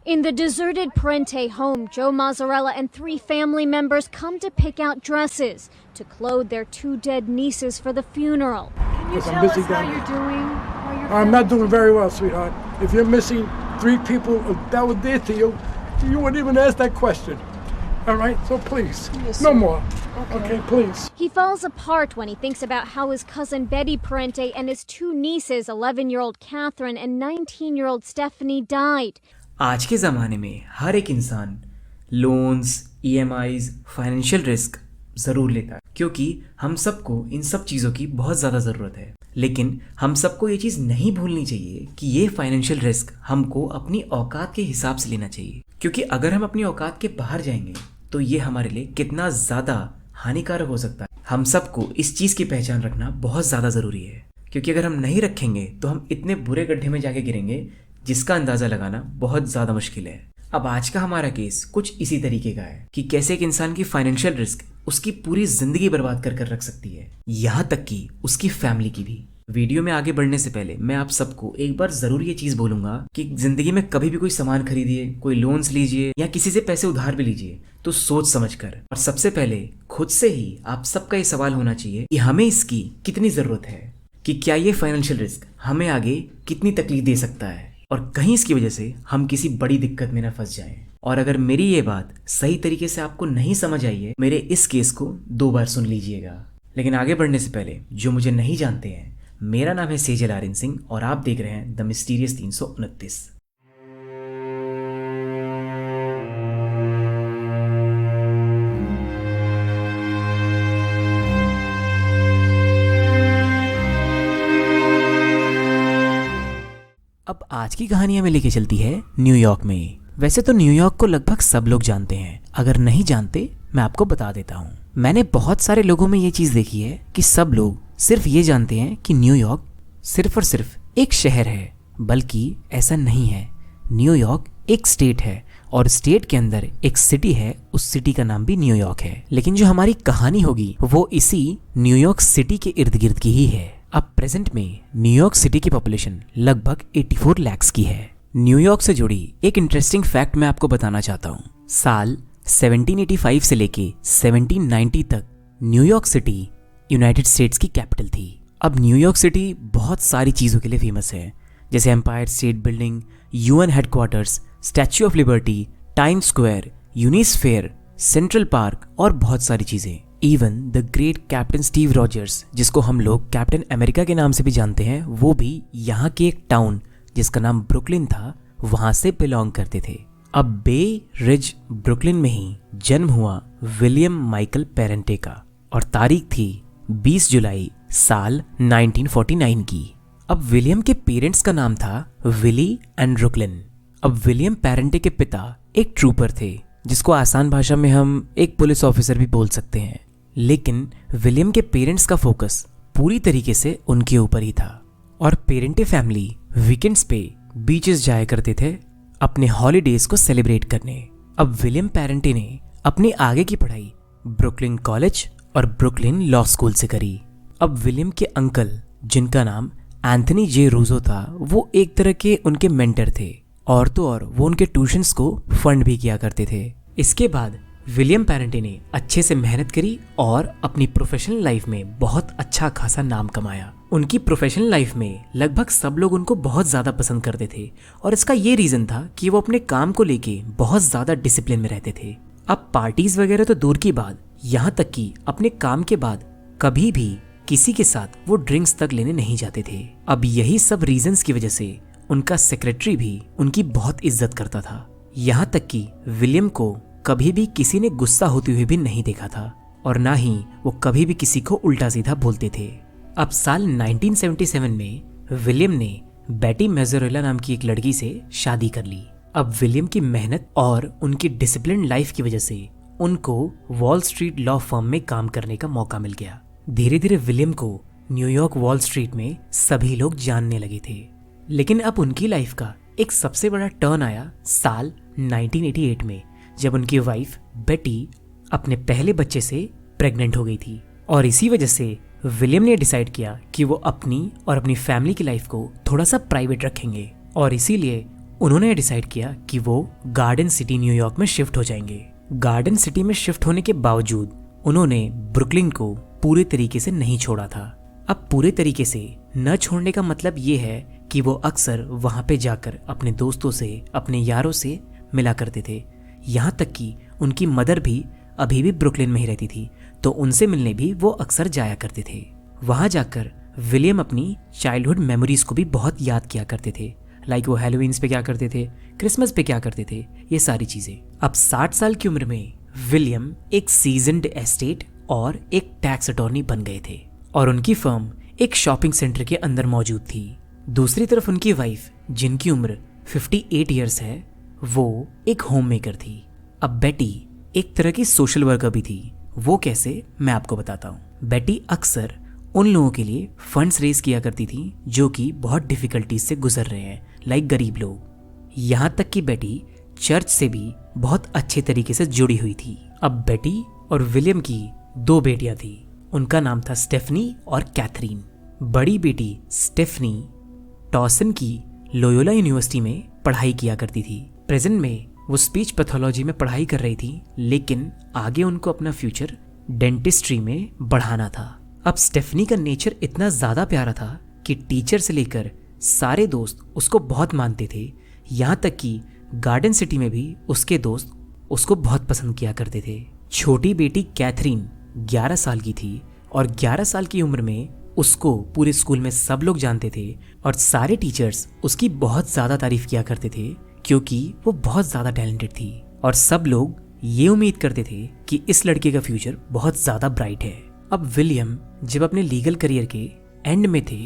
In the deserted Parente home, Joe Mazzarella and 3 family members come to pick out dresses to clothe their 2 dead nieces for the funeral. Can you tell us how you're doing? I'm not doing very well, sweetheart. If you're missing 3 people that were dear to you, you wouldn't even ask that question. All right? So please, Yes, no sir. more. Okay, please. He falls apart when he thinks about how his cousin Betty Parente and his 2 nieces, 11-year-old Catherine and 19-year-old Stephanie, died. आज के ज़माने में हर एक इंसान loans, EMIs, financial risk ज़रूर लेता है, क्योंकि हम सबको इन सब चीज़ों की बहुत ज़्यादा ज़रूरत है। लेकिन हम सबको ये चीज़ नहीं भूलनी चाहिए कि ये फाइनेंशियल रिस्क हमको अपनी औकात के हिसाब से लेना चाहिए, क्योंकि अगर हम अपनी औकात के बाहर जाएंगे तो ये हमारे लिए कितना ज़्यादा हानिकारक हो सकता है। हम सबको इस चीज़ की पहचान रखना बहुत ज़्यादा ज़रूरी है, क्योंकि अगर हम नहीं रखेंगे तो हम इतने बुरे गड्ढे में जाके गिरेंगे जिसका अंदाज़ा लगाना बहुत ज़्यादा मुश्किल है। अब आज का हमारा केस कुछ इसी तरीके का है कि कैसे एक इंसान की फाइनेंशियल रिस्क उसकी पूरी जिंदगी बर्बाद कर रख सकती है, यहाँ तक कि उसकी फैमिली की भी। वीडियो में आगे बढ़ने से पहले मैं आप सबको एक बार जरूर ये चीज बोलूंगा कि जिंदगी में कभी भी कोई सामान खरीदिए, कोई लोन्स लीजिए या किसी से पैसे उधार भी लीजिए तो सोच समझकर, और सबसे पहले खुद से ही आप सबका ये सवाल होना चाहिए कि हमें इसकी कितनी जरूरत है, कि क्या ये फाइनेंशियल रिस्क हमें आगे कितनी तकलीफ दे सकता है और कहीं इसकी वजह से हम किसी बड़ी दिक्कत में ना फंस जाएं। और अगर मेरी ये बात सही तरीके से आपको नहीं समझ आई है, मेरे इस केस को 2 बार सुन लीजिएगा। लेकिन आगे बढ़ने से पहले जो मुझे नहीं जानते हैं, मेरा नाम है सेजल आर्यन सिंह और आप देख रहे हैं द मिस्टीरियस 329। अब आज की कहानी हमें लेके चलती है न्यूयॉर्क में। वैसे तो न्यूयॉर्क को लगभग सब लोग जानते हैं, अगर नहीं जानते मैं आपको बता देता हूँ। मैंने बहुत सारे लोगों में ये चीज़ देखी है कि सब लोग सिर्फ ये जानते हैं कि न्यूयॉर्क सिर्फ और सिर्फ एक शहर है, बल्कि ऐसा नहीं है। न्यूयॉर्क एक स्टेट है और स्टेट के अंदर एक सिटी है, उस सिटी का नाम भी न्यूयॉर्क है। लेकिन जो हमारी कहानी होगी वो इसी न्यूयॉर्क सिटी के इर्द गिर्द की ही है। अब प्रेजेंट में न्यूयॉर्क सिटी की पॉपुलेशन लगभग 84 लाख की है। न्यूयॉर्क से जुड़ी एक इंटरेस्टिंग फैक्ट मैं आपको बताना चाहता हूँ। साल 1785 से लेके 1790 तक न्यूयॉर्क सिटी यूनाइटेड स्टेट्स की कैपिटल थी। अब न्यूयॉर्क सिटी बहुत सारी चीज़ों के लिए फेमस है, जैसे Empire State Building, UN headquarters, Statue of Liberty, Time Square, Unisphere, Central Park और बहुत सारी चीज़ें। Even the great Captain Steve Rogers, जिसको हम लोग कैप्टन अमेरिका के नाम से भी जानते हैं, वो भी यहाँ के एक टाउन जिसका नाम ब्रुकलिन था वहाँ से बिलोंग करते थे। अब बे रिज ब्रुकलिन में ही जन्म हुआ विलियम माइकल पेरेंटे का और तारीख थी 20 जुलाई साल 1949 की। अब विलियम के पेरेंट्स का नाम था विली एंड रुकलिन। अब विलियम पेरेंटे के पिता एक ट्रूपर थे, जिसको आसान भाषा में हम एक पुलिस ऑफिसर भी बोल सकते हैं। लेकिन विलियम के पेरेंट्स का फोकस पूरी तरीके से उनके ऊपर ही था और पेरेंटे फैमिली वीकेंड्स पे बीचेस जाया करते थे अपने हॉलीडेज को सेलिब्रेट करने। अब विलियम पेरेंटे ने अपनी आगे की पढ़ाई ब्रुकलिन कॉलेज और ब्रुकलिन लॉ स्कूल से करी। अब विलियम के अंकल, जिनका नाम एंथनी जे रूजो था, वो एक तरह के उनके मेंटर थे और तो और वो उनके ट्यूशंस को फंड भी किया करते थे। इसके बाद विलियम पेरेंटे ने अच्छे से मेहनत करी और अपनी प्रोफेशनल लाइफ में बहुत अच्छा खासा नाम कमाया। उनकी प्रोफेशनल लाइफ में लगभग सब लोग उनको बहुत ज़्यादा पसंद करते थे और इसका ये रीज़न था कि वो अपने काम को लेके बहुत ज़्यादा डिसिप्लिन में रहते थे। अब पार्टीज वगैरह तो दूर की बात, यहाँ तक कि अपने काम के बाद कभी भी किसी के साथ वो ड्रिंक्स तक लेने नहीं जाते थे। अब यही सब रीजंस की वजह से उनका सेक्रेटरी भी उनकी बहुत इज्जत करता था, यहाँ तक कि विलियम को कभी भी किसी ने गुस्सा होते हुए भी नहीं देखा था और ना ही वो कभी भी किसी को उल्टा सीधा बोलते थे। अब साल 1977 में विलियम ने बेटी मेजोरेला नाम की एक लड़की से शादी कर ली। अब विलियम की मेहनत और उनकी डिसिप्लिन लाइफ की वजह से उनको वॉल स्ट्रीट लॉ फर्म में काम करने का मौका मिल गया। धीरे धीरे विलियम को न्यूयॉर्क वॉल स्ट्रीट में सभी लोग जानने लगे थे। लेकिन अब उनकी लाइफ का एक सबसे बड़ा टर्न आया साल 1988 में, जब उनकी वाइफ बेटी अपने पहले बच्चे से प्रेग्नेंट हो गई थी और इसी वजह से विलियम ने डिसाइड किया कि वो अपनी और अपनी फैमिली की लाइफ को थोड़ा सा प्राइवेट रखेंगे और इसीलिए उन्होंने डिसाइड किया कि वो गार्डन सिटी न्यूयॉर्क में शिफ्ट हो जाएंगे। गार्डन सिटी में शिफ्ट होने के बावजूद उन्होंने ब्रुकलिन को पूरे तरीके से नहीं छोड़ा था। अब पूरे तरीके से न छोड़ने का मतलब ये है कि वो अक्सर वहां पे जाकर अपने दोस्तों से, अपने यारों से मिला करते थे। यहाँ तक कि उनकी मदर भी अभी भी ब्रुकलिन में ही रहती थी, तो उनसे मिलने भी वो अक्सर जाया करते थे। वहां जाकर विलियम अपनी चाइल्डहुड मेमोरीज को भी बहुत याद किया करते थे। लाइक वो हैलोवीन्स पे क्या करते थे, क्रिसमस पे क्या करते थे, ये सारी चीजें। अब 60 साल की उम्र में विलियम एक सीजन्ड एस्टेट और एक टैक्स अटॉर्नी बन गए थे और उनकी फर्म एक शॉपिंग सेंटर के अंदर मौजूद थी। दूसरी तरफ उनकी वाइफ, जिनकी उम्र 58 ईयर्स है, वो एक होम मेकर थी। अब बेटी एक तरह की सोशल वर्कर भी थी। वो कैसे, मैं आपको बताता हूँ। बेटी अक्सर उन लोगों के लिए फंड्स रेज किया करती थी जो कि बहुत डिफिकल्टीज से गुजर रहे हैं, लाइक गरीब लोग। यहाँ तक कि बेटी चर्च से भी बहुत अच्छे तरीके से जुड़ी हुई थी। अब बेटी और विलियम की 2 बेटियां थी। उनका नाम था स्टेफनी और कैथरीन। बड़ी बेटी स्टेफनी टॉसन की लोयोला यूनिवर्सिटी में पढ़ाई किया करती थी। प्रेजेंट में वो स्पीच पैथोलॉजी में पढ़ाई कर रही थी, लेकिन आगे उनको अपना फ्यूचर डेंटिस्ट्री में बढ़ाना था। अब स्टेफनी का नेचर इतना ज़्यादा प्यारा था कि टीचर से लेकर सारे दोस्त उसको बहुत मानते थे। यहाँ तक कि गार्डन सिटी में भी उसके दोस्त उसको बहुत पसंद किया करते थे। छोटी बेटी कैथरीन 11 साल की थी और 11 साल की उम्र में उसको पूरे स्कूल में सब लोग जानते थे और सारे टीचर्स उसकी बहुत ज़्यादा तारीफ किया करते थे क्योंकि वो बहुत ज़्यादा टैलेंटेड थी और सब लोग ये उम्मीद करते थे कि इस लड़के का फ्यूचर बहुत ज़्यादा ब्राइट है। अब विलियम जब अपने लीगल करियर के एंड में थे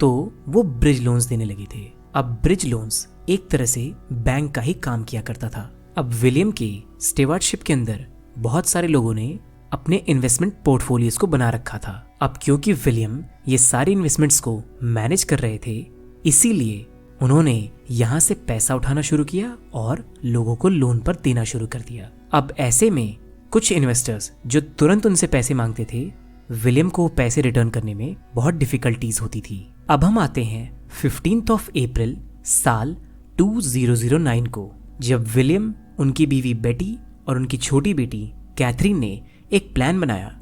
तो वो ब्रिज लोन्स देने लगे थे। अब ब्रिज लोन्स एक तरह से बैंक का ही काम किया करता था। अब विलियम के स्टीवर्डशिप के अंदर बहुत सारे लोगों ने अपने इन्वेस्टमेंट पोर्टफोलियोज को बना रखा था। अब क्योंकि विलियम ये सारे इन्वेस्टमेंट्स को मैनेज कर रहे थे, इसीलिए उन्होंने यहाँ से पैसा उठाना शुरू किया और लोगों को लोन पर देना शुरू कर दिया। अब ऐसे में कुछ इन्वेस्टर्स जो तुरंत उनसे पैसे मांगते थे, विलियम को पैसे रिटर्न करने में बहुत डिफिकल्टीज होती थी। अब हम आते हैं 15 अप्रैल साल 2009 को, जब विलियम, उनकी बीवी बेटी और उनकी छोटी बेटी कैथरीन ने एक प्लान बनाया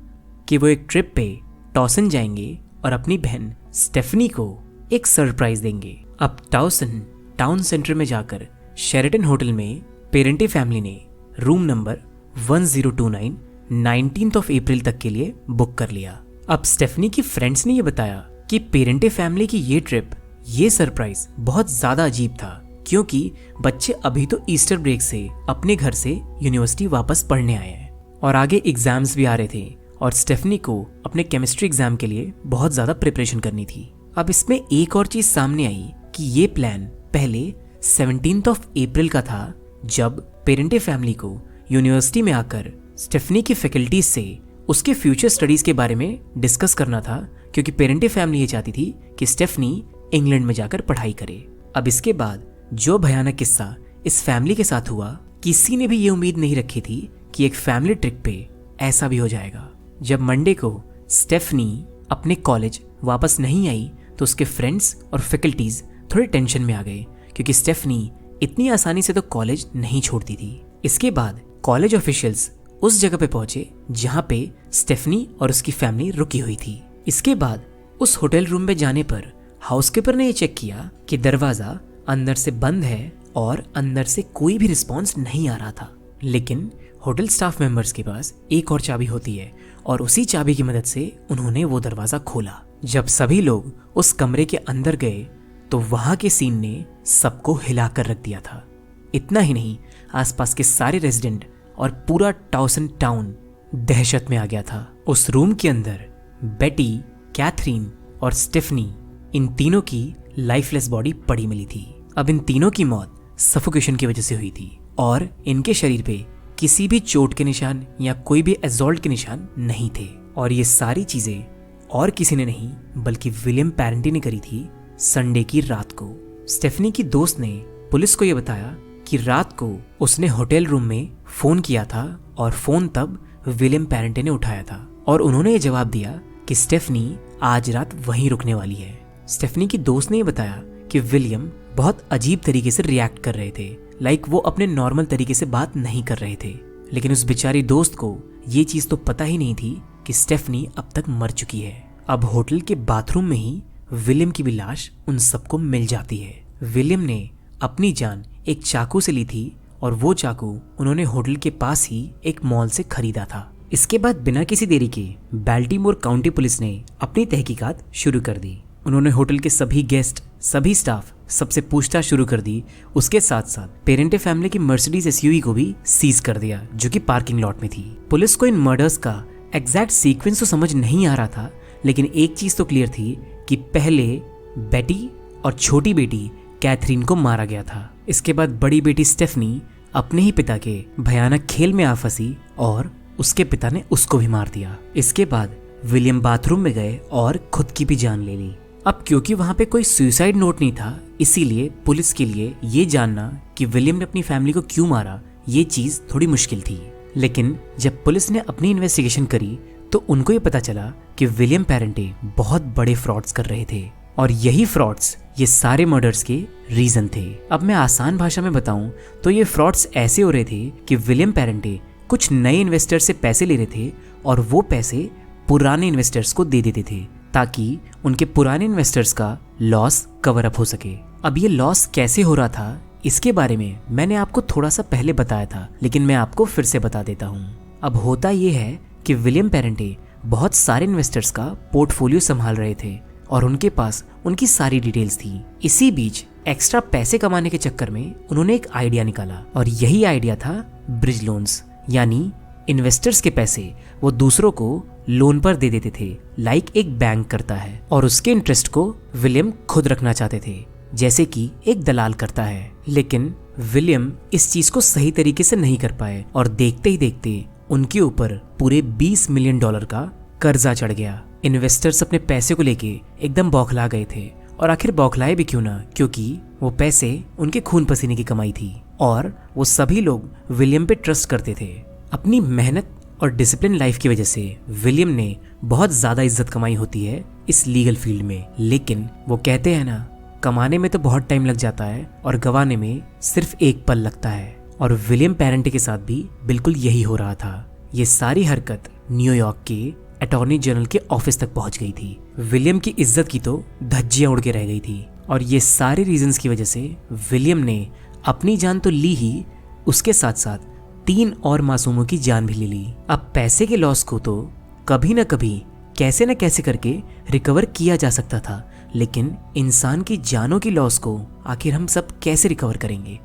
कि वो एक ट्रिप पे टॉसन जाएंगे और अपनी बहन स्टेफनी को एक सरप्राइज देंगे। अब टॉसन टाउन सेंटर में जाकर शेरेटन होटल में पेरेंटे फैमिली ने रूम नंबर 1029 19 अप्रैल तक के लिए बुक कर लिया। अब स्टेफनी की फ्रेंड्स ने ये बताया कि पेरेंटे फैमिली की ये ट्रिप, ये सरप्राइज बहुत ज्यादा अजीब था क्योंकि बच्चे अभी तो ईस्टर ब्रेक से अपने घर से यूनिवर्सिटी वापस पढ़ने आए हैं और आगे एग्जाम्स भी आ रहे थे और स्टेफनी को अपने केमिस्ट्री एग्जाम के लिए बहुत ज्यादा प्रिपरेशन करनी थी। अब इसमें एक और चीज सामने आई कि ये प्लान पहले 17 अप्रैल का था, जब पेरेंटे फैमिली को यूनिवर्सिटी में आकर स्टेफनी की फैकल्टीज से उसके फ्यूचर स्टडीज के बारे में डिस्कस करना था, क्योंकि पेरेंटे फैमिली ये चाहती थी कि स्टेफनी इंग्लैंड में जाकर पढ़ाई करे। अब इसके बाद जो भयानक किस्सा इस फैमिली के साथ हुआ, किसी ने भी ये उम्मीद नहीं रखी थी कि एक फैमिली ट्रिप पे ऐसा भी हो जाएगा। जब मंडे को स्टेफनी अपने कॉलेज वापस नहीं आई तो उसके फ्रेंड्स और फैकल्टीज थोड़े टेंशन में आ गए क्योंकि स्टेफनी इतनी आसानी से तो कॉलेज नहीं छोड़ती थी। इसके बाद कॉलेज ऑफिशियल्स उस जगह पे पहुंचे जहां पे स्टेफनी और उसकी फैमिली रुकी हुई थी। इसके बाद उस होटल रूम में जाने पर हाउसकीपर ने ये चेक किया कि दरवाजा अंदर से बंद है और अंदर से कोई भी रिस्पॉन्स नहीं आ रहा था। लेकिन होटल स्टाफ मेंबर्स के पास एक और चाबी होती है और उसी चाबी की मदद से उन्होंने वो दरवाजा खोला। जब सभी लोग उस कमरे के अंदर गए तो वहां के सीन ने सबको हिला कर रख दिया था। इतना ही नहीं, आसपास के सारे रेजिडेंट और पूरा टॉसन टाउन दहशत में आ गया था। उस रूम के अंदर बेटी, कैथरीन और स्टेफनी, इन तीनों की लाइफलेस बॉडी पड़ी मिली थी। अब इन तीनों की मौत सफोकेशन की वजह से हुई थी और इनके शरीर पे किसी भी चोट के निशान या कोई भी असॉल्ट के निशान नहीं थे। और ये सारी चीजें और किसी ने नहीं बल्कि विलियम पेरेंटे ने करी थी संडे की रात को। स्टेफनी की दोस्त ने पुलिस को यह बताया कि रात को उसने होटल रूम में फोन किया था और फोन तब विलियम पेरेंटे ने उठाया था और उन्होंने ये जवाब दिया कि स्टेफनी आज रात वहीं रुकने वाली है। स्टेफनी की दोस्त ने यह बताया कि विलियम बहुत अजीब तरीके से रिएक्ट कर रहे थे, लाइक वो अपने नॉर्मल तरीके से बात नहीं कर रहे थे। लेकिन उस बेचारी दोस्त को ये चीज तो पता ही नहीं थी कि स्टेफनी अब तक मर चुकी है। अब होटल के बाथरूम में ही विलियम की भी लाश उन सबको मिल जाती है। विलियम ने अपनी जान एक चाकू से ली थी और वो चाकू उन्होंने होटल के पास ही एक मॉल से खरीदा था। इसके बाद बिना किसी देरी के बाल्टीमोर काउंटी पुलिस ने अपनी तहकीकात शुरू कर दी। उन्होंने होटल के सभी गेस्ट, सभी स्टाफ, सबसे पूछताछ शुरू कर दी। उसके साथ साथ पेरेंटे फैमिली की मर्सिडीज एसयूवी को भी सीज कर दिया जो कि पार्किंग लॉट में थी। पुलिस को इन मर्डर्स का एग्जैक्ट सीक्वेंस तो समझ नहीं आ रहा था, लेकिन एक चीज तो क्लियर थी कि पहले बेटी और छोटी बेटी कैथरीन को मारा गया था। इसके बाद बड़ी बेटी स्टेफनी अपने ही पिता के भयानक खेल में आ फंसी और उसके पिता ने उसको भी मार दिया। इसके बाद विलियम बाथरूम में गए और खुद की भी जान ले ली। अब क्योंकि वहां पे कोई सुसाइड नोट नहीं था, इसीलिए पुलिस के लिए ये जानना कि विलियम ने अपनी फैमिली को क्यों मारा ये चीज थोड़ी मुश्किल थी। लेकिन जब पुलिस ने अपनी इन्वेस्टिगेशन करी तो उनको ये पता चला कि विलियम पेरेंटे बहुत बड़े फ्रॉड्स कर रहे थे और यही फ्रॉड्स ये सारे मर्डर्स के रीजन थे। अब मैं आसान भाषा में बताऊं तो ये फ्रॉड्स ऐसे हो रहे थे कि विलियम पेरेंटे कुछ नए इन्वेस्टर्स से पैसे ले रहे थे और वो पैसे पुराने इन्वेस्टर्स को दे देते थे ताकि उनके पुराने इन्वेस्टर्स का लॉस कवर अप हो सके। अब ये लॉस कैसे हो रहा था इसके बारे में मैंने आपको थोड़ा सा पहले बताया था, लेकिन मैं आपको फिर से बता देता हूँ। अब होता ये है कि विलियम पेरेंटे बहुत सारे इन्वेस्टर्स का पोर्टफोलियो संभाल रहे थे और उनके पास उनकी सारी डिटेल्स थी। इसी बीच एक्स्ट्रा पैसे कमाने के चक्कर में उन्होंने एक आइडिया निकाला और यही आइडिया था ब्रिज लोन्स, यानी इन्वेस्टर्स के पैसे वो दूसरों को लोन पर दे देते थे, लाइक एक बैंक करता है, और उसके इंटरेस्ट को विलियम खुद रखना चाहते थे जैसे कि एक दलाल करता है। लेकिन विलियम इस चीज को सही तरीके से नहीं कर पाए और देखते ही देखते उनके ऊपर पूरे $20 मिलियन का कर्जा चढ़ गया। इन्वेस्टर्स अपने पैसे को लेके एकदम बौखला गए थे और आखिर बौखलाए भी क्यों ना, क्योंकि वो पैसे उनके खून पसीने की कमाई थी और वो सभी लोग विलियम पे ट्रस्ट करते थे। अपनी मेहनत और डिसिप्लिन लाइफ की वजह से विलियम ने बहुत ज्यादा इज्जत कमाई होती है इस लीगल फील्ड में। लेकिन वो कहते हैं ना, कमाने में तो बहुत टाइम लग जाता है और गंवाने में सिर्फ एक पल लगता है, और विलियम पेरेंटे के साथ भी बिल्कुल यही हो रहा था। ये सारी हरकत न्यूयॉर्क के अटॉर्नी जनरल के ऑफिस तक पहुंच गई थी। विलियम की इज्जत की तो धज्जियां उड़ के रह गई थी और ये सारे रीजंस की वजह से विलियम ने अपनी जान तो ली ही, उसके साथ साथ 3 और मासूमों की जान भी ले ली। अब पैसे के लॉस को तो कभी ना कभी कैसे न कैसे करके रिकवर किया जा सकता था, लेकिन इंसान की जानों की लॉस को आखिर हम सब कैसे रिकवर करेंगे?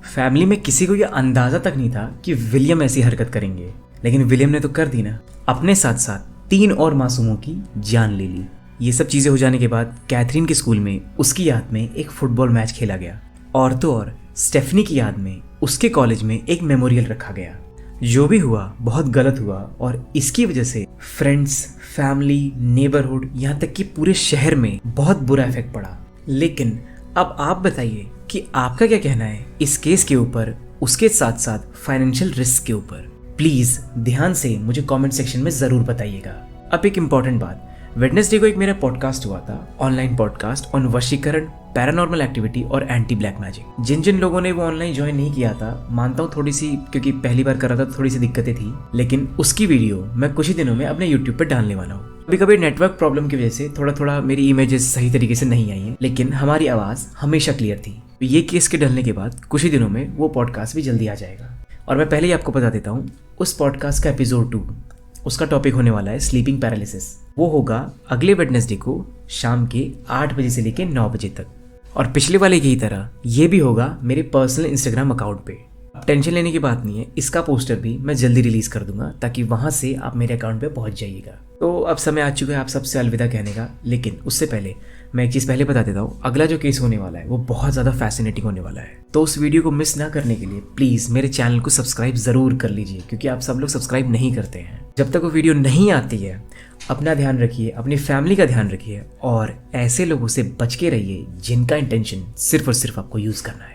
फैमिली में किसी को यह अंदाजा तक नहीं था कि विलियम ऐसी हरकत करेंगे, लेकिन विलियम ने तो कर दी ना। अपने साथ साथ 3 और मासूमों की जान ले ली। ये सब चीजें हो जाने के बाद कैथरीन के स्कूल में उसकी याद में एक फुटबॉल मैच खेला गया और तो और स्टेफनी की याद में उसके कॉलेज में एक मेमोरियल रखा गया। जो भी हुआ बहुत गलत हुआ और इसकी वजह से फ्रेंड्स, फैमिली, नेबरहुड, यहाँ तक कि पूरे शहर में बहुत बुरा इफेक्ट पड़ा। लेकिन अब आप बताइए कि आपका क्या कहना है इस केस के ऊपर, उसके साथ साथ फाइनेंशियल रिस्क के ऊपर? प्लीज ध्यान से मुझे कमेंट सेक्शन में जरूर बताइएगा। अब एक इम्पॉर्टेंट बात, वेडनेसडे को एक मेरा पॉडकास्ट हुआ था, ऑनलाइन पॉडकास्ट ऑन वशीकरण, पैरानॉर्मल एक्टिविटी और एंटी ब्लैक मैजिक। जिन लोगों ने वो ऑनलाइन ज्वाइन नहीं किया था, मानता हूँ थोड़ी सी, क्योंकि पहली बार कर रहा था तो थोड़ी सी दिक्कतें थी, लेकिन उसकी वीडियो मैं कुछ ही दिनों में अपने यूट्यूब पर डालने वाला हूँ। कभी कभी नेटवर्क प्रॉब्लम की वजह से थोड़ा मेरी इमेजेस सही तरीके से नहीं आई हैं, लेकिन हमारी आवाज़ हमेशा क्लियर थी। ये केस के डलने के बाद कुछ ही दिनों में वो पॉडकास्ट भी जल्दी आ जाएगा। और मैं पहले ही आपको बता देता हूँ, उस पॉडकास्ट का एपिसोड 2, उसका टॉपिक होने वाला है स्लीपिंग पैरालिसिस। वो होगा अगले वेडनेसडे को शाम के 8 बजे से लेकर 9 बजे तक, और पिछले वाले की तरह ये भी होगा मेरे पर्सनल इंस्टाग्राम अकाउंट पे। अब टेंशन लेने की बात नहीं है, इसका पोस्टर भी मैं जल्दी रिलीज कर दूंगा ताकि वहां से आप मेरे अकाउंट पे पहुंच जाइएगा। तो अब समय आ चुका है आप सबसे अलविदा कहने का, लेकिन उससे पहले मैं एक चीज़ पहले बता देता हूँ, अगला जो केस होने वाला है वो बहुत ज़्यादा फैसिनेटिंग होने वाला है। तो उस वीडियो को मिस ना करने के लिए प्लीज़ मेरे चैनल को सब्सक्राइब ज़रूर कर लीजिए, क्योंकि आप सब लोग सब्सक्राइब नहीं करते हैं। जब तक वो वीडियो नहीं आती है, अपना ध्यान रखिए, अपनी फैमिली का ध्यान रखिए और ऐसे लोगों से बच के रहिए जिनका इंटेंशन सिर्फ और सिर्फ आपको यूज़ करना है।